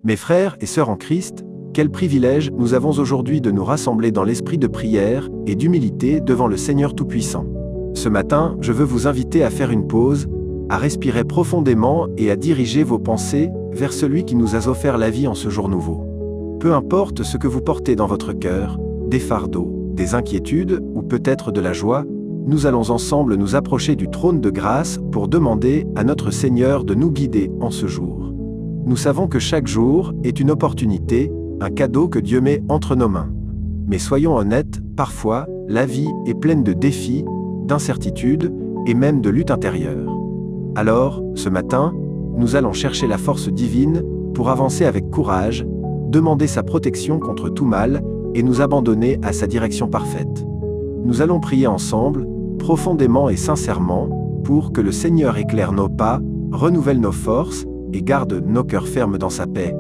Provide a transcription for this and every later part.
Mes frères et sœurs en Christ, quel privilège nous avons aujourd'hui de nous rassembler dans l'esprit de prière et d'humilité devant le Seigneur Tout-Puissant. Ce matin, je veux vous inviter à faire une pause, à respirer profondément et à diriger vos pensées vers celui qui nous a offert la vie en ce jour nouveau. Peu importe ce que vous portez dans votre cœur, des fardeaux, des inquiétudes ou peut-être de la joie, nous allons ensemble nous approcher du trône de grâce pour demander à notre Seigneur de nous guider en ce jour. Nous savons que chaque jour est une opportunité, un cadeau que Dieu met entre nos mains. Mais soyons honnêtes, parfois, la vie est pleine de défis, d'incertitudes et même de luttes intérieures. Alors, ce matin, nous allons chercher la force divine pour avancer avec courage, demander sa protection contre tout mal et nous abandonner à sa direction parfaite. Nous allons prier ensemble, profondément et sincèrement, pour que le Seigneur éclaire nos pas, renouvelle nos forces et garde nos cœurs fermes dans sa paix.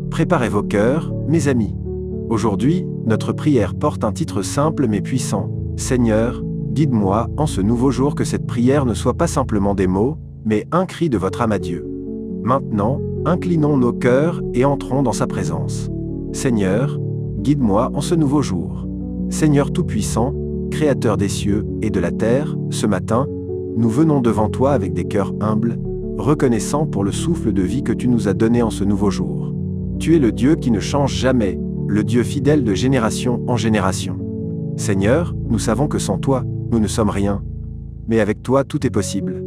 Préparez vos cœurs, mes amis. Aujourd'hui, notre prière porte un titre simple mais puissant. Seigneur, guide-moi en ce nouveau jour, que cette prière ne soit pas simplement des mots, mais un cri de votre âme à Dieu. Maintenant, inclinons nos cœurs et entrons dans sa présence. Seigneur, guide-moi en ce nouveau jour. Seigneur Tout-Puissant, Créateur des cieux et de la terre, ce matin, nous venons devant toi avec des cœurs humbles, reconnaissants pour le souffle de vie que tu nous as donné en ce nouveau jour. Tu es le Dieu qui ne change jamais, le Dieu fidèle de génération en génération. Seigneur, nous savons que sans toi, nous ne sommes rien. Mais avec toi, tout est possible.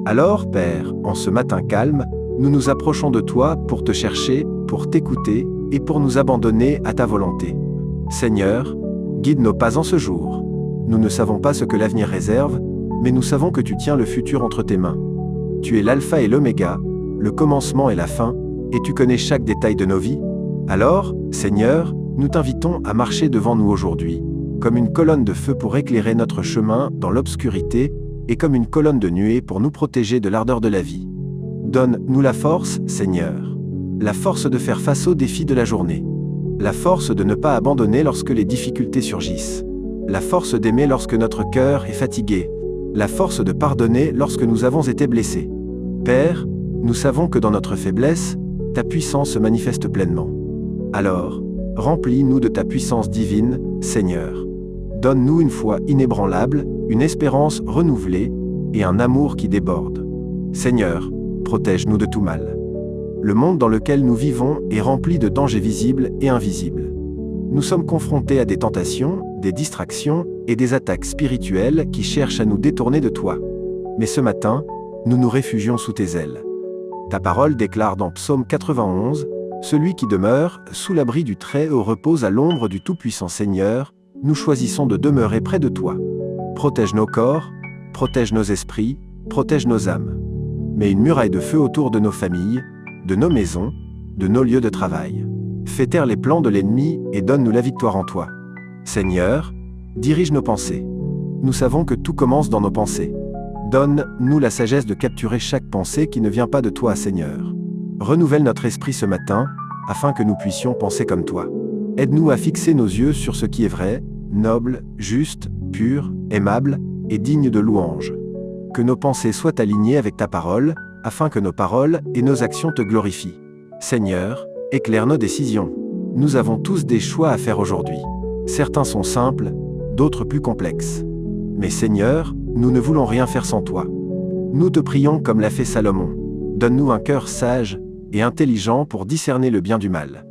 Alors, Père, en ce matin calme, nous nous approchons de toi pour te chercher, pour t'écouter et pour nous abandonner à ta volonté. Seigneur, guide nos pas en ce jour. Nous ne savons pas ce que l'avenir réserve, mais nous savons que tu tiens le futur entre tes mains. Tu es l'alpha et l'oméga, le commencement et la fin, et tu connais chaque détail de nos vies. Alors, Seigneur, nous t'invitons à marcher devant nous aujourd'hui, comme une colonne de feu pour éclairer notre chemin dans l'obscurité, et comme une colonne de nuée pour nous protéger de l'ardeur de la vie. Donne-nous la force, Seigneur. La force de faire face aux défis de la journée. La force de ne pas abandonner lorsque les difficultés surgissent. La force d'aimer lorsque notre cœur est fatigué. La force de pardonner lorsque nous avons été blessés. Père, nous savons que dans notre faiblesse, ta puissance se manifeste pleinement. Alors, remplis-nous de ta puissance divine, Seigneur. Donne-nous une foi inébranlable, une espérance renouvelée et un amour qui déborde. Seigneur, protège-nous de tout mal. Le monde dans lequel nous vivons est rempli de dangers visibles et invisibles. Nous sommes confrontés à des tentations, des distractions et des attaques spirituelles qui cherchent à nous détourner de toi. Mais ce matin, nous nous réfugions sous tes ailes. Ta parole déclare dans Psaume 91, « Celui qui demeure sous l'abri du Très-Haut repose à l'ombre du Tout-Puissant Seigneur, nous choisissons de demeurer près de toi. Protège nos corps, protège nos esprits, protège nos âmes. Mets une muraille de feu autour de nos familles, de nos maisons, de nos lieux de travail. Fais taire les plans de l'ennemi et donne-nous la victoire en toi. Seigneur, dirige nos pensées. Nous savons que tout commence dans nos pensées. Donne-nous la sagesse de capturer chaque pensée qui ne vient pas de toi, Seigneur. Renouvelle notre esprit ce matin, afin que nous puissions penser comme toi. Aide-nous à fixer nos yeux sur ce qui est vrai, noble, juste, pur, aimable et digne de louange. Que nos pensées soient alignées avec ta parole, afin que nos paroles et nos actions te glorifient. Seigneur, éclaire nos décisions. Nous avons tous des choix à faire aujourd'hui. Certains sont simples, d'autres plus complexes. Mais Seigneur, nous ne voulons rien faire sans toi. Nous te prions comme l'a fait Salomon. Donne-nous un cœur sage et intelligent pour discerner le bien du mal.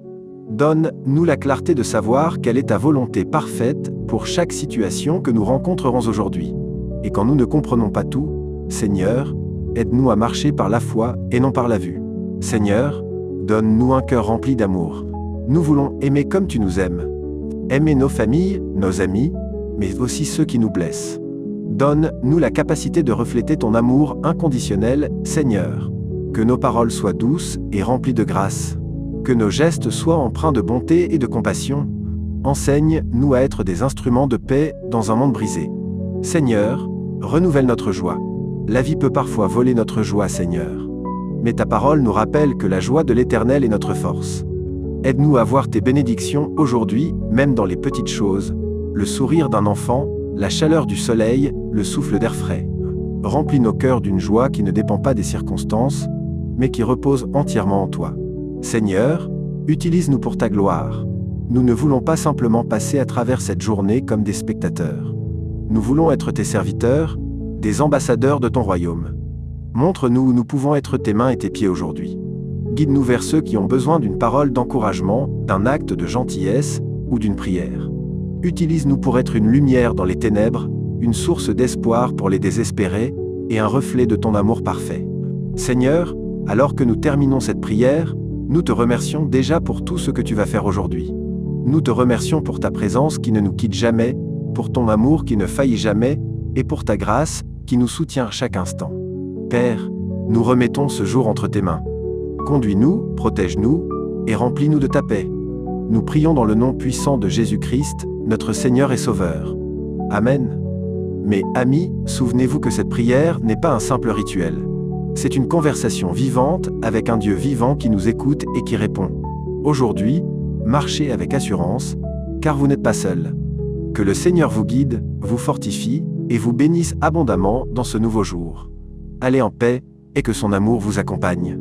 Donne-nous la clarté de savoir quelle est ta volonté parfaite pour chaque situation que nous rencontrerons aujourd'hui. Et quand nous ne comprenons pas tout, Seigneur, aide-nous à marcher par la foi et non par la vue. Seigneur, donne-nous un cœur rempli d'amour. Nous voulons aimer comme tu nous aimes. Aimer nos familles, nos amis, mais aussi ceux qui nous blessent. Donne-nous la capacité de refléter ton amour inconditionnel, Seigneur. Que nos paroles soient douces et remplies de grâce. Que nos gestes soient empreints de bonté et de compassion. Enseigne-nous à être des instruments de paix dans un monde brisé. Seigneur, renouvelle notre joie. La vie peut parfois voler notre joie, Seigneur. Mais ta parole nous rappelle que la joie de l'Éternel est notre force. Aide-nous à voir tes bénédictions aujourd'hui, même dans les petites choses, le sourire d'un enfant, la chaleur du soleil, le souffle d'air frais. Remplis nos cœurs d'une joie qui ne dépend pas des circonstances, mais qui repose entièrement en toi. Seigneur, utilise-nous pour ta gloire. Nous ne voulons pas simplement passer à travers cette journée comme des spectateurs. Nous voulons être tes serviteurs, des ambassadeurs de ton royaume. Montre-nous où nous pouvons être tes mains et tes pieds aujourd'hui. Guide-nous vers ceux qui ont besoin d'une parole d'encouragement, d'un acte de gentillesse ou d'une prière. Utilise-nous pour être une lumière dans les ténèbres, une source d'espoir pour les désespérés et un reflet de ton amour parfait. Seigneur, alors que nous terminons cette prière, nous te remercions déjà pour tout ce que tu vas faire aujourd'hui. Nous te remercions pour ta présence qui ne nous quitte jamais, pour ton amour qui ne faillit jamais, et pour ta grâce qui nous soutient à chaque instant. Père, nous remettons ce jour entre tes mains. Conduis-nous, protège-nous, et remplis-nous de ta paix. Nous prions dans le nom puissant de Jésus-Christ, notre Seigneur et Sauveur. Amen. Mais, amis, souvenez-vous que cette prière n'est pas un simple rituel. C'est une conversation vivante avec un Dieu vivant qui nous écoute et qui répond. Aujourd'hui, marchez avec assurance, car vous n'êtes pas seul. Que le Seigneur vous guide, vous fortifie et vous bénisse abondamment dans ce nouveau jour. Allez en paix et que son amour vous accompagne.